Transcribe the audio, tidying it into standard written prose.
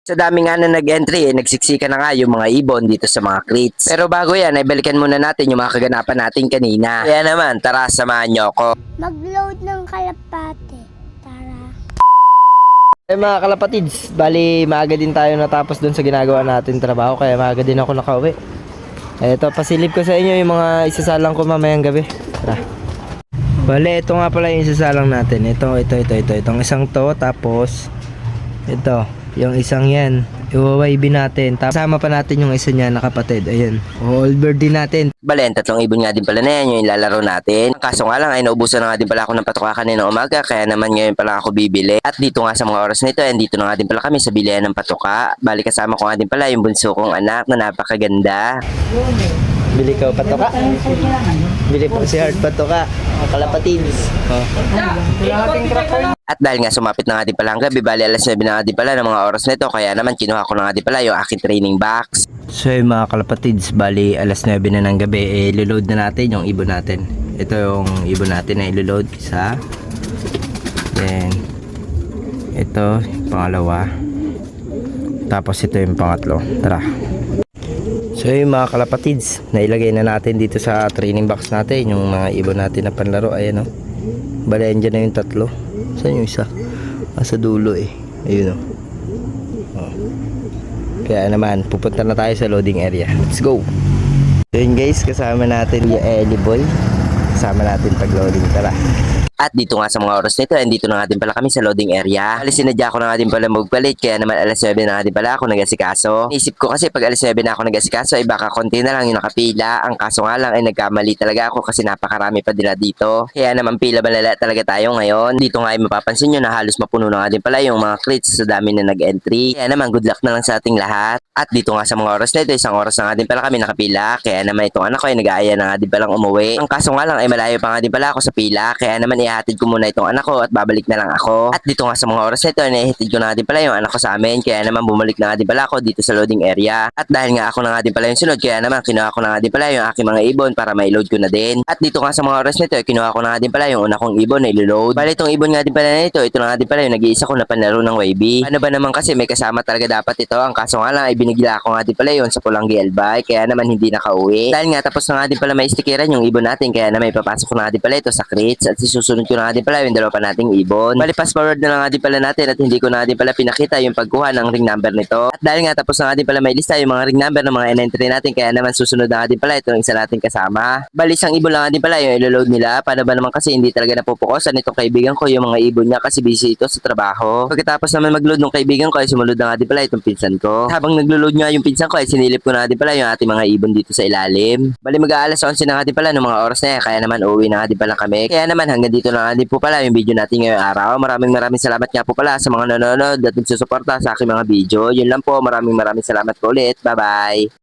Sa dami nga na nag-entry, nagsiksika na nga yung mga ibon dito sa mga crates. Pero bago yan, ay balikan muna natin yung mga kaganapan natin kanina. Kaya naman, tara, samahan nyo ako. Mag-load ng kalapate. Tara. Mga kalapatids, bali maaga din tayo natapos doon sa ginagawa natin trabaho, kaya maaga din ako nakauwi. Ito, pasilip ko sa inyo yung mga isasalang ko mamayang gabi. Tara. Bali, ito nga pala yung isasalang natin. Itong isang to, tapos ito, yung isang yan, iwawaybi natin. Tapos sama pa natin yung isa niya na kapatid. Ayan, all bird din natin. Balen, tatlong ibon nga din pala na yan yung ilalaro natin. Kaso nga lang ay naubusan na nga din pala ako ng patuka kanina umaga, kaya naman ngayon pala ako bibili. At dito nga sa mga oras nito, dito na nga din pala kami sa bilihan ng patuka. Bali kasama ko nga din pala yung bunso kong anak na napakaganda. Bili ka patoka? Bili po si Heart patoka. Mga kalapatids. At dahil nga sumapit na nga din pala ang gabi, bali alas 9 na nga din pala ng mga oras nito, kaya naman kinuha ko na nga din pala yung aking training box. So yung mga kalapatids, bali alas 9 na ng gabi, iloload na natin yung ibon natin. Ito yung ibon natin na iloload, isa. Then ito yung pangalawa. Tapos ito yung pangatlo. Tara. So yung mga kalapatids, nailagay na natin dito sa training box natin yung mga ibon natin na panlaro. Ayan o, bali andyan na yung tatlo. Saan yung isa? Sa dulo eh. Ayun o. Kaya naman, pupunta na tayo sa loading area. Let's go! So yun guys, kasama natin yung Ellie Boy. Kasama natin pag-loading. Tara! At dito nga sa mga oras nito, dito na nga din pala kami sa loading area. Alas sinadya ko na nga din pala magpalit, kaya naman alas 9 na nga din pala ako nag-asikaso. Isip ko kasi pag alas 9 na ako nag-asikaso, ay baka konti na lang yung nakapila. Ang kaso nga lang ay nagkamali talaga ako kasi napakarami pa nila dito. Kaya naman pila balala talaga tayo ngayon. Dito nga ay mapapansin nyo na halos mapuno na nga din pala yung mga crates sa dami na nag-entry. Kaya naman good luck na lang sa ating lahat. At dito nga sa mga oras nito, isang oras na nga din pala kami nakapila. Kaya naman itong anak ko ay nag-aaya na nga din palang umuwi. Ang kaso nga lang ay malayo pa nga din pala ako sa pila. Kaya naman ihatid ko muna itong anak ko at babalik na lang ako. At dito nga sa mga oras nito, nahihatid ko na nga din pala yung anak ko sa amin. Kaya naman bumalik na nga din pala ako dito sa loading area. At dahil nga ako na nga din pala yung sunod, kaya naman kinuha ko na nga din pala yung aking mga ibon para ma-load ko na din. At dito nga sa mga oras nito, kinuha ko na nga din pala yung una kong ibon na ilo-load. Bali itong ibon nga din pala nito, ito na nga din pala yung nag-iisa ko na panlaro ng YB. Ano ba naman kasi may kasama talaga dapat ito. Ang kaso nga lang ay binigla ko nga din pala yun sa Pulangi Albay, kaya naman hindi nakauwi. Dahil nga tapos na nga din pala may stickeran yung ibon natin, kaya naman ipapasok ko na nga din pala ito sa crates at susunod ko na nga din pala yung dalawa pa nating ibon. Bali fast forward na nga din pala natin at hindi ko na nga din pala pinakita yung pagkuha ng ring number nito. At dahil nga tapos na nga din pala may lista yung mga ring number ng mga in-entry natin, kaya naman susunod na nga din pala itong isa nating kasama. Bali isang ibon lang nga din pala yung ilo-load nila. Paano ba naman kasi hindi talaga napupukosan itong kaibigan ko yung mga ibon niya kasi busy ito sa trabaho. Pagkatapos naman mag-load ng kaibigan ko ay sumunod na nga din pala itong pinsan ko. Habang naglo-load nga yung pinsan ko ay sinilip ko na nga din pala yung ating mga ibon dito sa ilalim. Bali mag-aalas 11 na nga din pala ng mga oras na yan, kaya naman uuwi na nga din pala kami. Kaya naman hanggang dito na nga din po pala yung video natin ngayong araw. Maraming salamat nga po pala sa mga nanonood at nagsusuporta sa aking mga video. Yun lang po, maraming salamat po ulit. Bye bye!